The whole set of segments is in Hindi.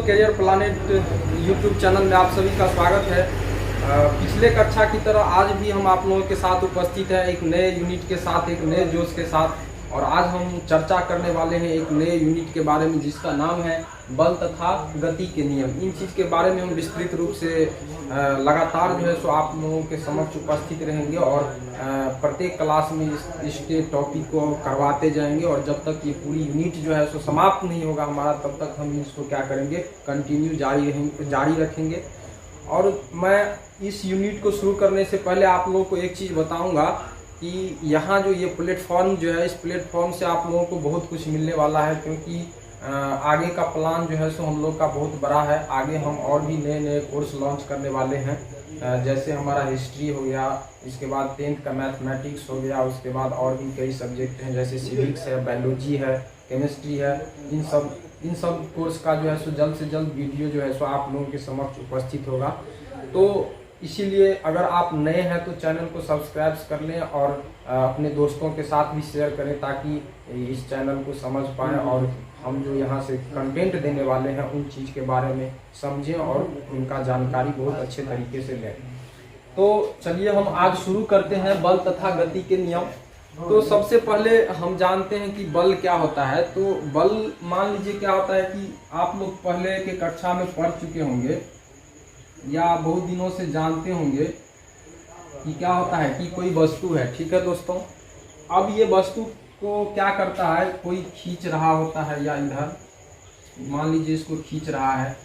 करियर प्लानेट यूट्यूब चैनल में आप सभी का स्वागत है। पिछले कक्षा की तरह आज भी हम आप लोगों के साथ उपस्थित हैं एक नए यूनिट के साथ, एक नए जोश के साथ। और आज हम चर्चा करने वाले हैं एक नए यूनिट के बारे में जिसका नाम है बल तथा गति के नियम। इन चीज़ के बारे में हम विस्तृत रूप से लगातार जो है सो आप लोगों के समक्ष उपस्थित रहेंगे और प्रत्येक क्लास में इसके टॉपिक को करवाते जाएंगे। और जब तक ये पूरी यूनिट जो है सो समाप्त नहीं होगा हमारा, तब तक हम इसको क्या करेंगे, कंटिन्यू जारी रखेंगे। और मैं इस यूनिट को शुरू करने से पहले आप लोगों को एक चीज़ बताऊंगा कि यहाँ जो ये प्लेटफॉर्म जो है, इस प्लेटफॉर्म से आप लोगों को बहुत कुछ मिलने वाला है, क्योंकि आगे का प्लान जो है सो हम लोग का बहुत बड़ा है। आगे हम और भी नए नए कोर्स लॉन्च करने वाले हैं, जैसे हमारा हिस्ट्री हो गया, इसके बाद 10th का मैथमेटिक्स हो गया, उसके बाद और भी कई सब्जेक्ट हैं जैसे सिविक्स है, बायोलॉजी है, केमिस्ट्री है। इन सब कोर्स का जो है सो जल्द से जल्द वीडियो जो है सो आप लोगों के समक्ष उपस्थित होगा। तो इसीलिए अगर आप नए हैं तो चैनल को सब्सक्राइब कर लें और अपने दोस्तों के साथ भी शेयर करें, ताकि इस चैनल को समझ पाएँ और हम जो यहाँ से कंटेंट देने वाले हैं उन चीज़ के बारे में समझें और उनका जानकारी बहुत अच्छे तरीके से लें। तो चलिए हम आज शुरू करते हैं बल तथा गति के नियम। तो सबसे पहले हम जानते हैं कि बल क्या होता है। तो बल मान लीजिए क्या होता है कि आप लोग पहले के कक्षा में पढ़ चुके होंगे या बहुत दिनों से जानते होंगे कि क्या होता है कि कोई वस्तु है, ठीक है दोस्तों। अब ये वस्तु को क्या करता है, कोई खींच रहा होता है, या इधर मान लीजिए इसको खींच रहा है,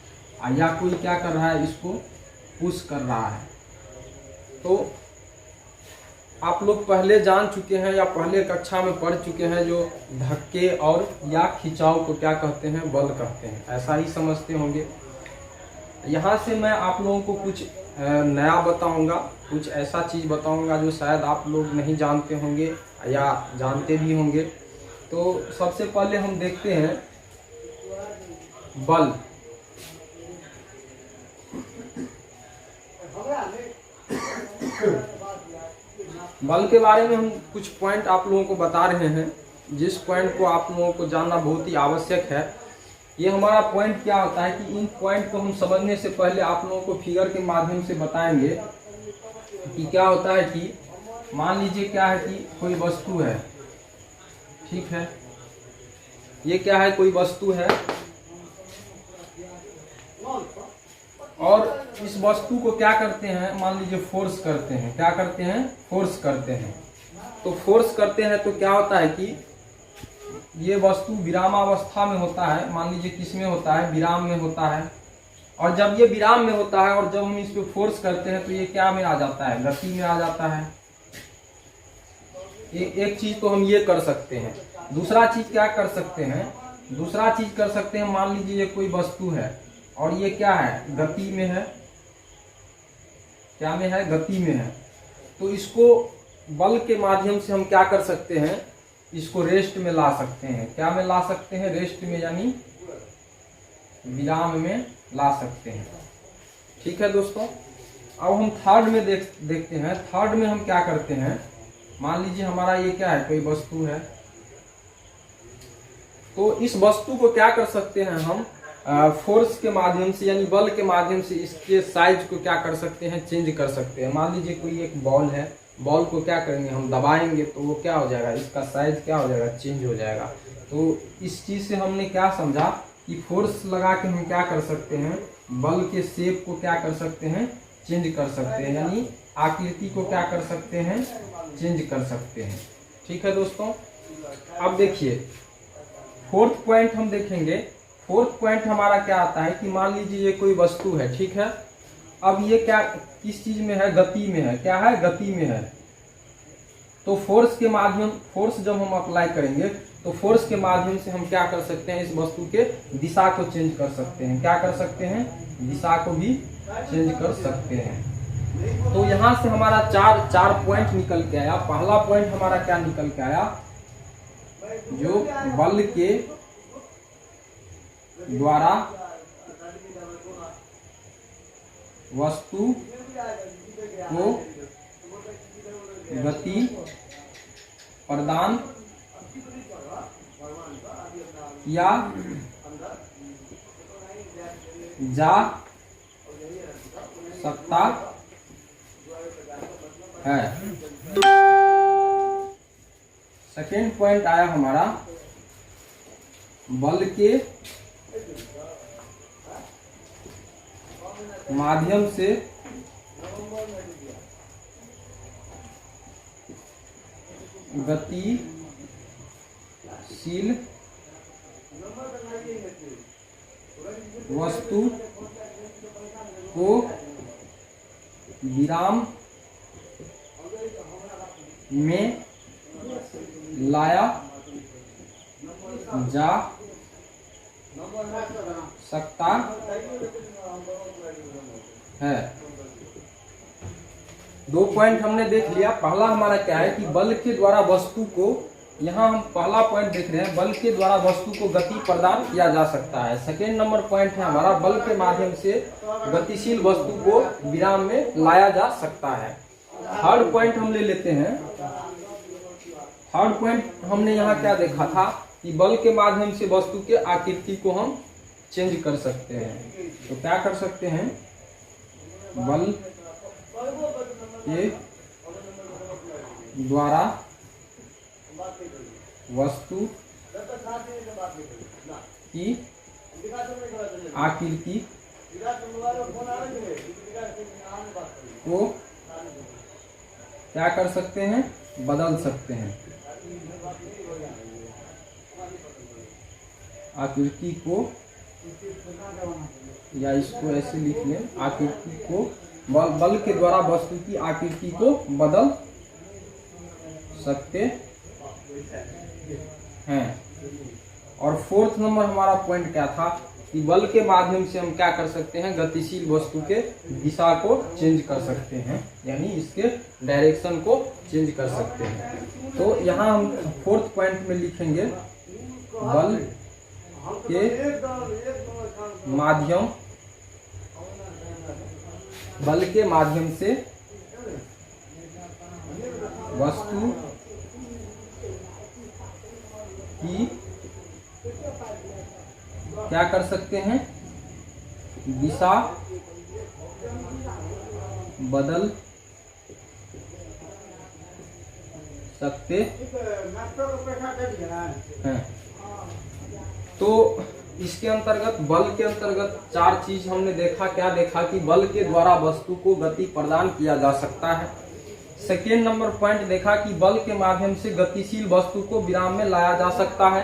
या कोई क्या कर रहा है, इसको पुश कर रहा है। तो आप लोग पहले जान चुके हैं या पहले कक्षा में पढ़ चुके हैं जो धक्के और या खिंचाव को क्या कहते हैं, बल कहते हैं, ऐसा ही समझते होंगे। यहाँ से मैं आप लोगों को कुछ नया बताऊंगा, कुछ ऐसा चीज़ बताऊंगा जो शायद आप लोग नहीं जानते होंगे या जानते भी होंगे। तो सबसे पहले हम देखते हैं बल। बल के बारे में हम कुछ पॉइंट आप लोगों को बता रहे हैं, जिस पॉइंट को आप लोगों को जानना बहुत ही आवश्यक है। ये हमारा पॉइंट क्या होता है कि इन पॉइंट को हम समझने से पहले आप लोगों को फिगर के माध्यम से बताएंगे कि क्या होता है कि मान लीजिए क्या है कि कोई वस्तु है, ठीक है, ये क्या है, कोई वस्तु है और इस वस्तु को क्या करते हैं, मान लीजिए फोर्स करते हैं। क्या करते हैं, फोर्स करते हैं। तो फोर्स करते हैं तो क्या होता है कि ये वस्तु विरामावस्था में होता है। मान लीजिए किस में होता है, विराम में होता है। और जब ये विराम में होता है और जब हम इस पे फोर्स करते हैं तो ये क्या में आ जाता है, गति में आ जाता है। एक चीज तो हम ये कर सकते हैं। दूसरा चीज क्या कर सकते हैं, दूसरा चीज कर सकते हैं, मान लीजिए ये कोई वस्तु है और ये क्या है, गति में है। क्या में है, गति में है। तो इसको बल के माध्यम से हम क्या कर सकते हैं, इसको रेस्ट में ला सकते हैं। क्या में ला सकते हैं, रेस्ट में, यानी विराम में ला सकते हैं। ठीक है दोस्तों। अब हम थर्ड में देखते हैं। थर्ड में हम क्या करते हैं, मान लीजिए हमारा ये क्या है, कोई वस्तु है। तो इस वस्तु को क्या कर सकते हैं हम, फोर्स के माध्यम से यानी बल के माध्यम से इसके साइज को क्या कर सकते हैं, चेंज कर सकते हैं। मान लीजिए कोई एक बॉल है, बॉल को क्या करेंगे, हम दबाएंगे तो वो क्या हो जाएगा, इसका साइज क्या हो जाएगा, चेंज हो जाएगा। तो इस चीज से हमने क्या समझा कि फोर्स लगा के हम क्या कर सकते हैं, बल के शेप को क्या कर सकते हैं, चेंज कर सकते हैं, यानी आकृति को क्या कर सकते हैं, चेंज कर सकते हैं। ठीक है दोस्तों। अब देखिए फोर्थ पॉइंट हम देखेंगे। फोर्थ पॉइंट हमारा क्या आता है कि मान लीजिए ये कोई वस्तु है, ठीक है। अब ये क्या किस चीज में है, गति में है। क्या है, गति में है। तो फोर्स के माध्यम, फोर्स जब हम अप्लाई करेंगे तो फोर्स के माध्यम से हम क्या कर सकते हैं, इस वस्तु के दिशा को चेंज कर सकते हैं। क्या कर सकते हैं, दिशा को भी चेंज कर सकते हैं। तो यहां से हमारा चार पॉइंट निकल के आया। पहला पॉइंट हमारा क्या निकल के आया, जो बल के द्वारा वस्तु को गति प्रदान किया जा सकता है। सेकेंड पॉइंट आया हमारा, बल के माध्यम से गतिशील वस्तु को विराम में लाया जा सकता है। दो पॉइंट हमने देख लिया। पहला हमारा क्या है कि बल के द्वारा वस्तु को, यहाँ हम पहला पॉइंट देख रहे हैं, बल के द्वारा वस्तु को गति प्रदान किया जा सकता है। सेकेंड नंबर पॉइंट है हमारा, बल के माध्यम से गतिशील वस्तु को विराम में लाया जा सकता है। थर्ड पॉइंट हम ले लेते हैं। थर्ड पॉइंट हमने यहाँ क्या देखा था कि बल के माध्यम से वस्तु के आकृति को हम चेंज कर सकते हैं। तो क्या कर सकते हैं, बल के द्वारा वस्तु की आकृति को क्या कर सकते हैं, बदल सकते हैं। आकृति को, या इसको ऐसे लिख लें, आकृति को बल के द्वारा वस्तु की आकृति को बदल सकते हैं। और फोर्थ नंबर हमारा पॉइंट क्या था कि बल के माध्यम से हम क्या कर सकते हैं, गतिशील वस्तु के दिशा को चेंज कर सकते हैं, यानी इसके डायरेक्शन को चेंज कर सकते हैं। तो यहाँ हम फोर्थ पॉइंट में लिखेंगे, बल के माध्यम से वस्तु की क्या कर सकते हैं, दिशा बदल सकते हैं। तो इसके अंतर्गत, बल के अंतर्गत चार चीज हमने देखा। क्या देखा कि बल के द्वारा वस्तु को गति प्रदान किया जा सकता है। सेकेंड नंबर पॉइंट देखा कि बल के माध्यम से गतिशील वस्तु को विराम में लाया जा सकता है।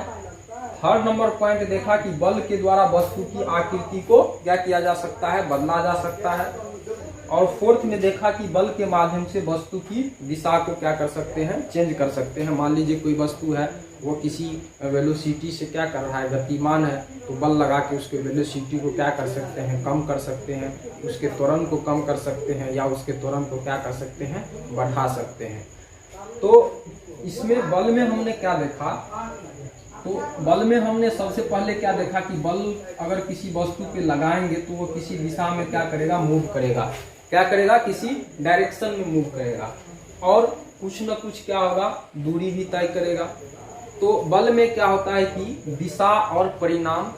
थर्ड नंबर पॉइंट देखा कि बल के द्वारा वस्तु की आकृति को क्या किया जा सकता है, बदला जा सकता है। और फोर्थ में देखा कि बल के माध्यम से वस्तु की दिशा को क्या कर सकते हैं, चेंज कर सकते हैं। मान लीजिए कोई वस्तु है, वो किसी वेलोसिटी से क्या कर रहा है, गतिमान है, तो बल लगा के उसके वेलोसिटी को क्या कर सकते हैं, कम कर सकते हैं, उसके त्वरण को कम कर सकते हैं, या उसके त्वरण को क्या कर सकते हैं, बढ़ा सकते हैं। तो इसमें बल में हमने क्या देखा, तो बल में हमने सबसे पहले क्या देखा कि बल अगर किसी वस्तु पे लगाएंगे तो वो किसी दिशा में क्या करेगा, मूव करेगा। क्या करेगा, किसी डायरेक्शन में मूव करेगा, और कुछ न कुछ क्या होगा, दूरी भी तय करेगा। तो बल में क्या होता है कि दिशा और परिणाम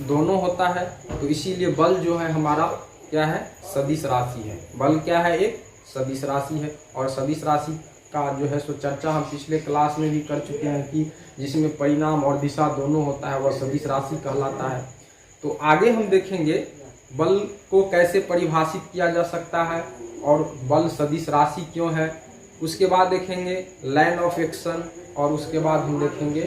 दोनों होता है। तो इसीलिए बल जो है हमारा क्या है, सदिश राशि है। बल क्या है, एक सदिश राशि है। और सदिश राशि का जो है सो चर्चा हम पिछले क्लास में भी कर चुके हैं कि जिसमें परिणाम और दिशा दोनों होता है, वह सदिश राशि कहलाता है। तो आगे हम देखेंगे बल को कैसे परिभाषित किया जा सकता है और बल सदिश राशि क्यों है। उसके बाद देखेंगे लाइन ऑफ एक्शन, और उसके बाद हम देखेंगे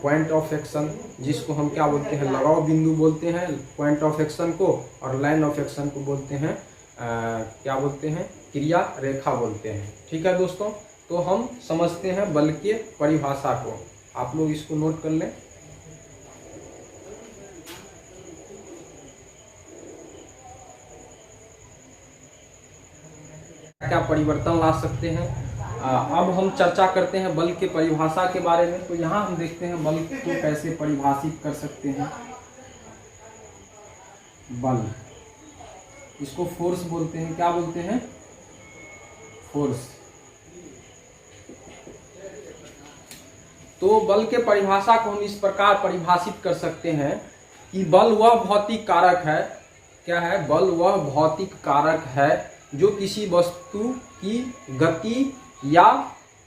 पॉइंट ऑफ एक्शन, जिसको हम क्या बोलते हैं, लगाव बिंदु बोलते हैं पॉइंट ऑफ एक्शन को, और लाइन ऑफ एक्शन को बोलते हैं क्या बोलते हैं, क्रिया रेखा बोलते हैं। ठीक है दोस्तों, तो हम समझते हैं बल के परिभाषा को। आप लोग इसको नोट कर लें। क्या परिवर्तन ला सकते हैं। अब हम चर्चा करते हैं बल के परिभाषा के बारे में। तो यहाँ हम देखते हैं बल को कैसे परिभाषित कर सकते हैं। बल, इसको फोर्स बोलते हैं। क्या बोलते हैं, फोर्स। तो बल के परिभाषा को हम इस प्रकार परिभाषित कर सकते हैं कि बल वह भौतिक कारक है, क्या है, बल वह भौतिक कारक है जो किसी वस्तु की गति या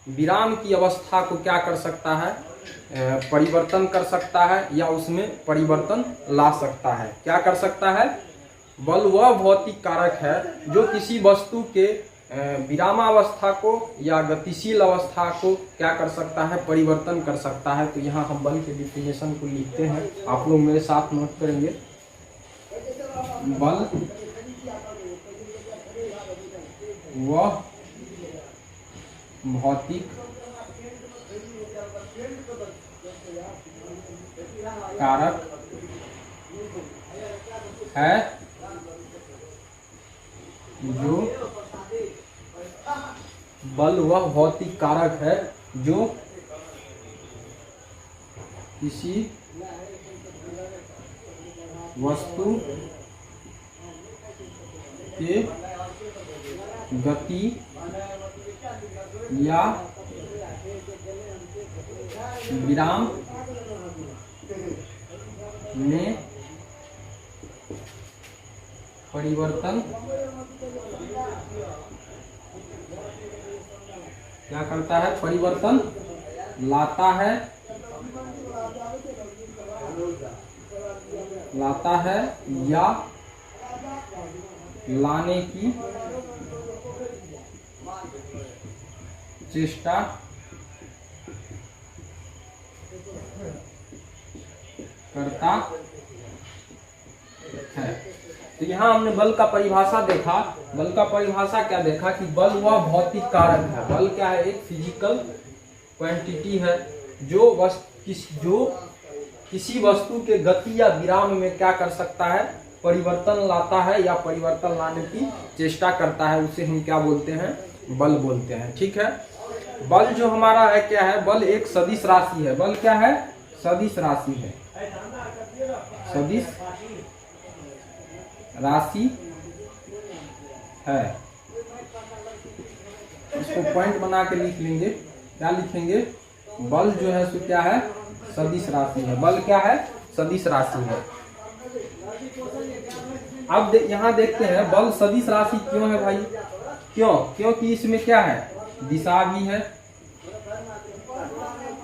विराम की अवस्था को क्या कर सकता है, परिवर्तन कर सकता है या उसमें परिवर्तन ला सकता है। क्या कर सकता है, बल वह भौतिक कारक है जो किसी वस्तु के विरामावस्था को या गतिशील अवस्था को क्या कर सकता है, परिवर्तन कर सकता है। तो यहाँ हम बल के डिफिनेशन को लिखते हैं, आप लोग मेरे साथ नोट करेंगे। बल वह भौतिक कारक है जो बल वह भौतिक कारक है जो किसी वस्तु के गति या विराम में परिवर्तन क्या करता है, परिवर्तन लाता है या लाने की चेष्टा करता है। तो यहाँ हमने बल का परिभाषा देखा। बल का परिभाषा क्या देखा कि बल वह भौतिक कारक है। बल क्या है, एक फिजिकल क्वांटिटी है जो किसी वस्तु के गति या विराम में क्या कर सकता है, परिवर्तन लाता है या परिवर्तन लाने की चेष्टा करता है। उसे हम क्या बोलते हैं, बल बोलते हैं। ठीक है, बल जो हमारा है क्या है, बल एक सदिश राशि है। बल क्या है, सदिश राशि है, सदिश राशि है। इसको पॉइंट बना के लिख लेंगे। क्या लिखेंगे, बल जो है सो क्या है, सदिश राशि है। बल क्या है, सदिश राशि है। अब यहाँ देखते हैं बल सदिश राशि क्यों है भाई, क्यों, क्योंकि इसमें क्या है, दिशा भी है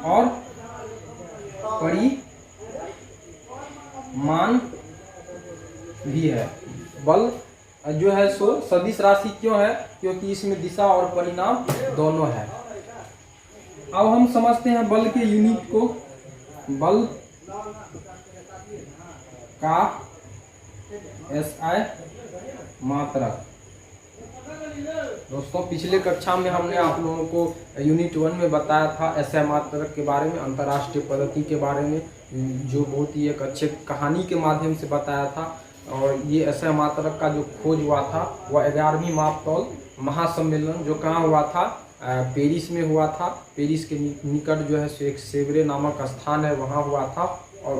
और परिमाण भी है। बल जो है सो सदिश राशि क्यों है, क्योंकि इसमें दिशा और परिणाम दोनों है। अब हम समझते हैं बल के यूनिट को। बल का SI मात्रक। दोस्तों पिछले कक्षा में हमने आप लोगों को यूनिट 1 में बताया था SI मात्रक के बारे में, अंतर्राष्ट्रीय पद्धति के बारे में, जो बहुत ही एक अच्छे कहानी के माध्यम से बताया था। और ये SI मात्रक का जो खोज हुआ था वह 11वीं मापतौल महासम्मेलन जो कहाँ हुआ था, पेरिस में हुआ था। पेरिस के निकट जो है एक सेवरे नामक स्थान है, वहाँ हुआ था। और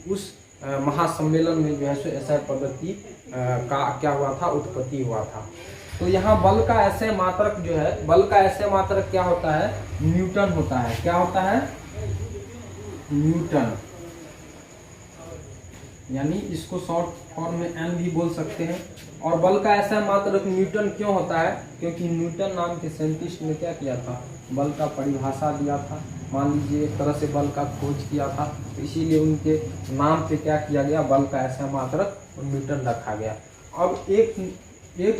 उस महासम्मेलन में जो है SI पद्धति का क्या हुआ था, उत्पत्ति हुआ था। तो यहाँ बल का SI मात्रक जो है, बल का SI मात्रक क्या होता है, न्यूटन होता है। क्या होता है, न्यूटन, यानी इसको शॉर्ट फॉर्म में N भी बोल सकते हैं। और बल का SI मात्रक न्यूटन क्यों होता है, क्योंकि न्यूटन नाम के साइंटिस्ट ने क्या किया था, बल का परिभाषा दिया था। मान लीजिए एक तरह से बल का खोज किया था, तो इसीलिए उनके नाम पे क्या किया गया, बल का SI मात्रक न्यूटन रखा गया। अब एक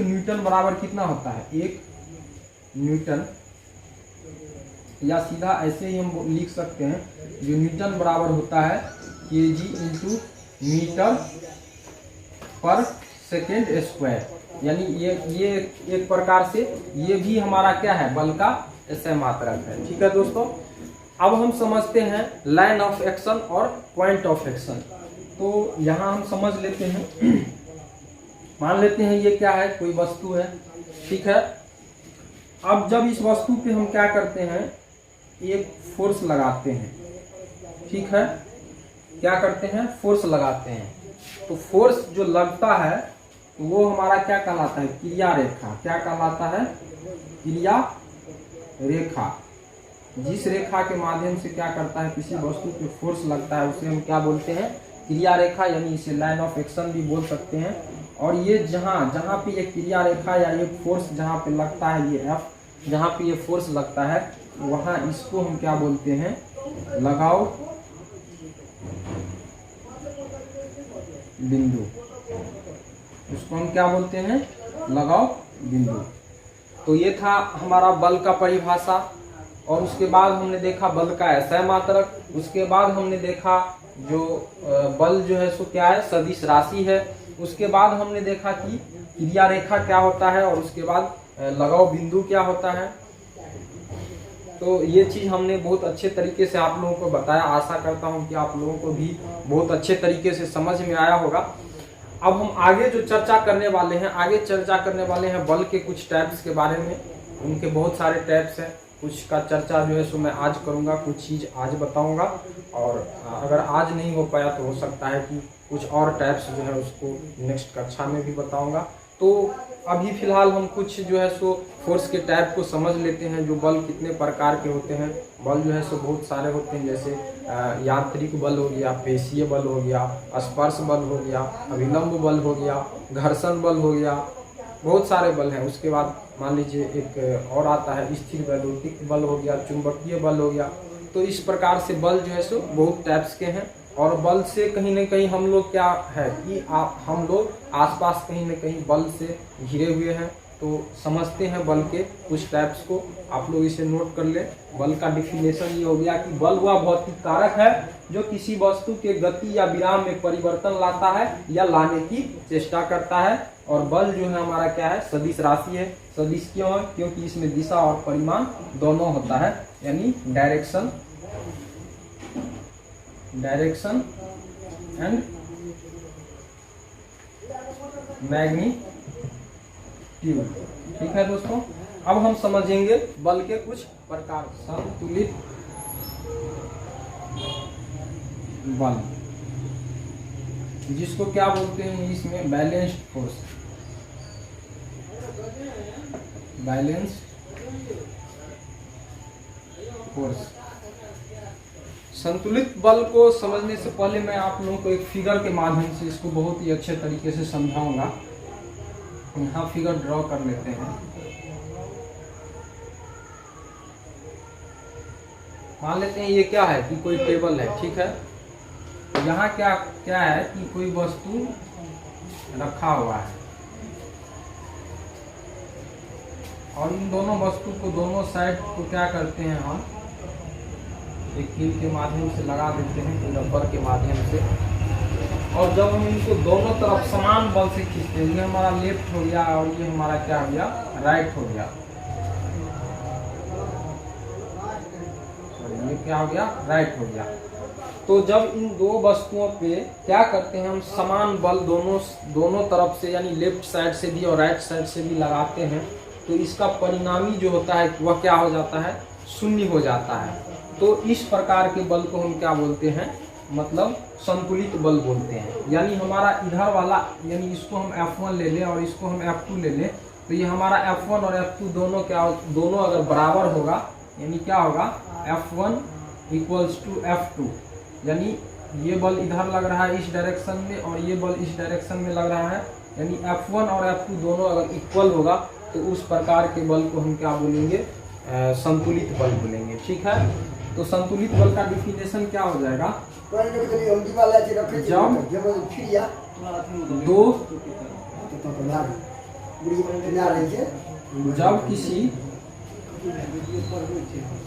न्यूटन बराबर कितना होता है, एक न्यूटन, या सीधा ऐसे ही हम लिख सकते हैं, जो न्यूटन बराबर होता है kg इंटू मीटर पर सेकेंड स्क्वायर। यानी ये एक प्रकार से ये भी हमारा क्या है, बल का SI मात्रक है। ठीक है दोस्तों, अब हम समझते हैं लाइन ऑफ एक्शन और पॉइंट ऑफ एक्शन। तो यहाँ हम समझ लेते हैं, मान लेते हैं ये क्या है, कोई वस्तु है। ठीक है, अब जब इस वस्तु पे हम क्या करते हैं, एक फोर्स लगाते हैं। ठीक है, क्या करते हैं, फोर्स लगाते हैं। तो फोर्स जो लगता है वो हमारा क्या कहलाता है, क्रिया रेखा। क्या कहलाता है, क्रिया रेखा। जिस रेखा के माध्यम से क्या करता है, किसी वस्तु पे फोर्स लगता है उसे हम क्या बोलते हैं, क्रिया रेखा, यानी इसे लाइन ऑफ एक्शन भी बोल सकते हैं। और ये जहाँ पे ये क्रिया रेखा या ये फोर्स जहाँ पे लगता है, ये एफ जहाँ पे ये फोर्स लगता है, वहाँ इसको हम क्या बोलते हैं, लगाओ बिंदु। इसको हम क्या बोलते हैं, लगाओ बिंदु। तो ये था हमारा बल का परिभाषा। और उसके बाद हमने देखा बल का SI मात्रक। उसके बाद हमने देखा जो बल जो है सो क्या है, सदिश राशि है। उसके बाद हमने देखा कि क्रिया रेखा क्या होता है, और उसके बाद लगाओ बिंदु क्या होता है। तो ये चीज़ हमने बहुत अच्छे तरीके से आप लोगों को बताया। आशा करता हूँ कि आप लोगों को भी बहुत अच्छे तरीके से समझ में आया होगा। अब हम आगे जो चर्चा करने वाले हैं, बल के कुछ टाइप्स के बारे में। उनके बहुत सारे टाइप्स हैं, कुछ का चर्चा जो है सो मैं आज करूँगा, कुछ चीज़ आज बताऊँगा। और अगर आज नहीं हो पाया तो हो सकता है कि कुछ और टाइप्स जो है उसको नेक्स्ट कक्षा में भी बताऊँगा। तो अभी फिलहाल हम कुछ जो है सो फोर्स के टाइप को समझ लेते हैं, जो बल कितने प्रकार के होते हैं। बल जो है सो बहुत सारे होते हैं, जैसे यांत्रिक बल हो गया, पेशीय बल हो गया, स्पर्श बल हो गया, अभिलंब बल हो गया, घर्षण बल हो गया, बहुत सारे बल हैं। उसके बाद मान लीजिए एक और आता है स्थिर वैद्युतिक बल हो गया, चुंबकीय बल हो गया। तो इस प्रकार से बल जो है सो बहुत टाइप्स के हैं। और बल से कहीं न कहीं हम लोग क्या है कि हम लोग आसपास कहीं न कहीं बल से घिरे हुए हैं। तो समझते हैं बल के कुछ टाइप्स को, आप लोग इसे नोट कर ले। बल का डिफिनेशन ये हो गया कि बल वह भौतिक कारक है जो किसी वस्तु के गति या विराम में परिवर्तन लाता है या लाने की चेष्टा करता है। और बल जो है हमारा क्या है, सदिश राशि है। सदिश क्यों है, क्योंकि इसमें दिशा और परिमाण दोनों होता है, यानी डायरेक्शन एंड मैग्नीट्यूड। ठीक है दोस्तों, अब हम समझेंगे बल के कुछ प्रकार। संतुलित बल, जिसको क्या बोलते हैं इसमें, बैलेंस्ड फोर्स। संतुलित बल को समझने से पहले मैं आप लोगों को एक फिगर के माध्यम से इसको बहुत ही अच्छे तरीके से समझाऊंगा। यहाँ फिगर ड्रॉ कर लेते हैं। मान लेते हैं ये क्या है कि कोई टेबल है, ठीक है। यहाँ क्या है कि कोई वस्तु रखा हुआ है, और इन दोनों वस्तु को दोनों साइड को क्या करते हैं, हम एक कील के माध्यम से लगा देते हैं, रबर के माध्यम से। और जब हम इनको दोनों तरफ समान बल से खींचते हैं, ये हमारा लेफ्ट हो गया और ये हमारा क्या हो गया, राइट हो गया। ये क्या हो गया, राइट हो गया। तो जब इन दो वस्तुओं पे क्या करते हैं, हम समान बल दोनों तरफ से, यानी लेफ्ट साइड से भी और राइट साइड से भी लगाते हैं, तो इसका परिणामी जो होता है वह क्या हो जाता है, शून्य हो जाता है। तो इस प्रकार के बल को हम क्या बोलते हैं, मतलब संतुलित बल बोलते हैं। यानी हमारा इधर वाला, यानी इसको हम F1 ले लें और इसको हम F2 ले लें, तो ये हमारा F1 और F2 दोनों अगर बराबर होगा, यानी क्या होगा, F1 = F2, यानी ये बल इधर लग रहा है इस डायरेक्शन में और ये बल इस डायरेक्शन में लग रहा है, यानी F1 और F2 दोनों अगर इक्वल होगा तो उस प्रकार के बल को हम क्या बोलेंगे, संतुलित बल बोलेंगे। ठीक है, तो संतुलित बल का डिफिनेशन क्या हो जाएगा, जब किसी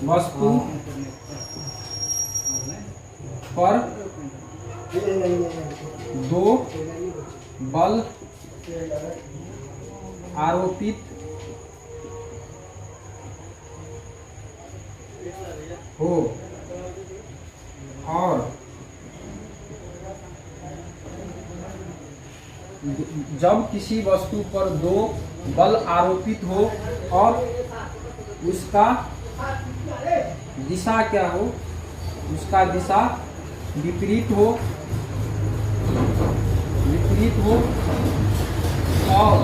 वस्तु पर दो बल आरोपित हो और जब किसी वस्तु पर दो बल आरोपित हो और उसका दिशा क्या हो, उसका दिशा विपरीत हो और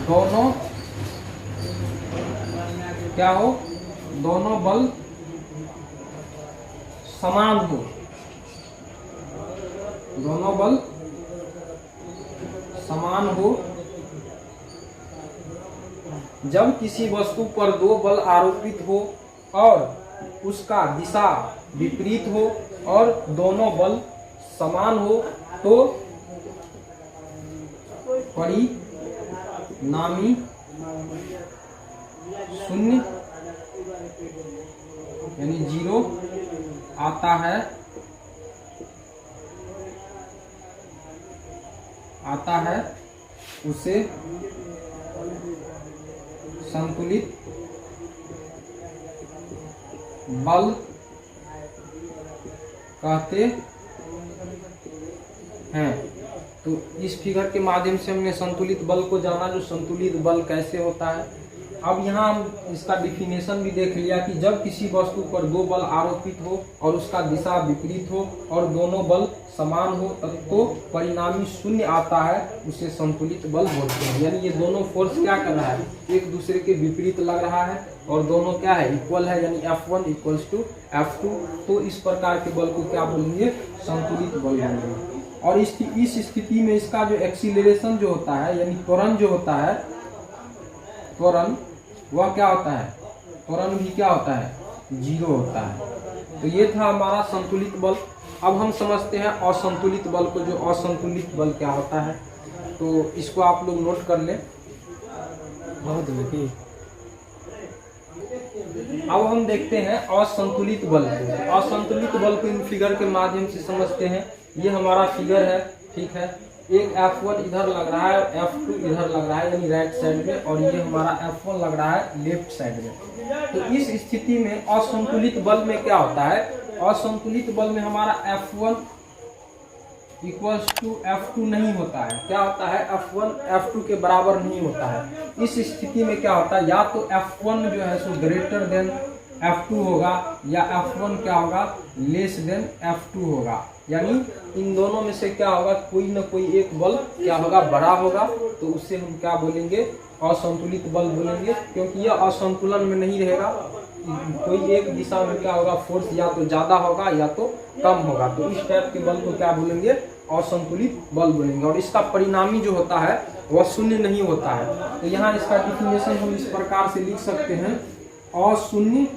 दोनों क्या हो, दोनों बल समान हो, दोनों बल समान हो, जब किसी वस्तु पर दो बल आरोपित हो और उसका दिशा विपरीत हो और दोनों बल समान हो तो परिणामी शून्य यानी 0 आता है उसे संतुलित बल कहते हैं। तो इस फिगर के माध्यम से हमने संतुलित बल को जाना, जो संतुलित बल कैसे होता है। अब यहाँ हम इसका डिफिनेशन भी देख लिया कि जब किसी वस्तु पर दो बल आरोपित हो और उसका दिशा विपरीत हो और दोनों बल समान हो तो परिणामी शून्य आता है, उसे संतुलित बल बोलते हैं। यानी ये दोनों फोर्स क्या कर रहा है, एक दूसरे के विपरीत लग रहा है और दोनों क्या है, इक्वल है, यानी F1 इक्वल्स टू F2। तो इस प्रकार के बल को क्या बोलेंगे, संतुलित बल बोलेंगे। और इस स्थिति में इसका जो एक्सीलरेशन जो होता है, यानी त्वरण जो होता है, त्वरण वह क्या होता है, त्वरण भी क्या होता है, 0 होता है। तो ये था हमारा संतुलित बल। अब हम समझते हैं असंतुलित बल को। जो असंतुलित बल क्या होता है, तो इसको आप लोग नोट कर लें। अब हम देखते हैं असंतुलित बल को। असंतुलित बल को इन फिगर के माध्यम से समझते हैं। ये हमारा फिगर है, ठीक है। एक F1 इधर लग रहा है, F2 इधर लग रहा है, यानी राइट साइड में, और ये हमारा F1 लग रहा है लेफ्ट साइड में। तो इस स्थिति में असंतुलित बल में क्या होता है, असंतुलित बल में हमारा F1 इक्वल्स टू F2 नहीं होता है। क्या होता है, F1 F2 के बराबर नहीं होता है। इस स्थिति में क्या होता है, या तो F1 जो है सो ग्रेटर देन F2 होगा, या F1 क्या होगा, लेस देन F2 होगा। यानी इन दोनों में से क्या होगा, कोई ना कोई एक बल क्या होगा, बड़ा होगा। तो उससे हम क्या बोलेंगे, असंतुलित बल बोलेंगे, क्योंकि यह असंतुलन में नहीं रहेगा। कोई एक दिशा में क्या होगा, फोर्स या तो ज्यादा होगा या तो कम होगा। तो इस टाइप के बल को क्या बोलेंगे, असंतुलित बल बोलेंगे। और इसका परिणामी जो होता है वह शून्य नहीं होता है। तो यहाँ इसका डिफिनेशन हम इस प्रकार से लिख सकते हैं, अशून्य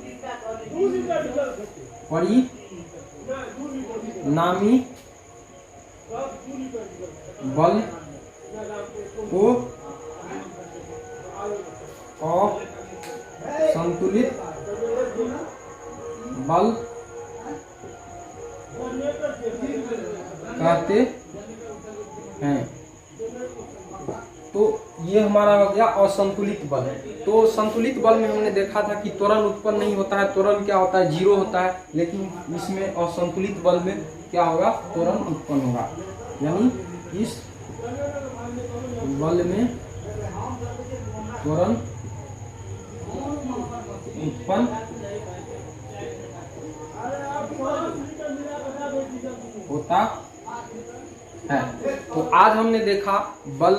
परिणामी बल को असंतुलित बल कहते हैं। तो ये हमारा हो गया असंतुलित बल। तो संतुलित बल में हमने देखा था कि त्वरण उत्पन्न नहीं होता है, त्वरण क्या होता है, 0 होता है। लेकिन इसमें असंतुलित बल में क्या होगा, त्वरण उत्पन्न होगा। यानी इस बल में त्वरण उत्पन्न होता है। तो आज हमने देखा बल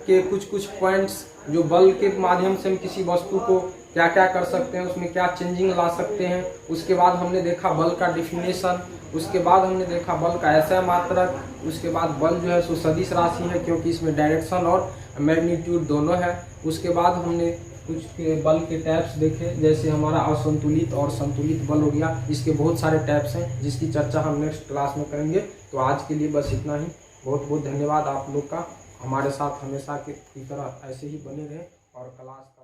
के कुछ पॉइंट्स, जो बल के माध्यम से हम किसी वस्तु को क्या क्या कर सकते हैं, उसमें क्या चेंजिंग ला सकते हैं। उसके बाद हमने देखा बल का डिफिनेशन, उसके बाद हमने देखा बल का ऐसा मात्रक, उसके बाद बल जो है सो सदिश राशि है, क्योंकि इसमें डायरेक्शन और मैग्नीट्यूड दोनों है। उसके बाद हमने कुछ बल के टाइप्स देखे, जैसे हमारा असंतुलित और संतुलित बल हो गया। इसके बहुत सारे टाइप्स हैं जिसकी चर्चा हम नेक्स्ट क्लास में करेंगे। तो आज के लिए बस इतना ही। बहुत बहुत धन्यवाद आप लोग का, हमारे साथ हमेशा की तरह ऐसे ही बने रहें और क्लास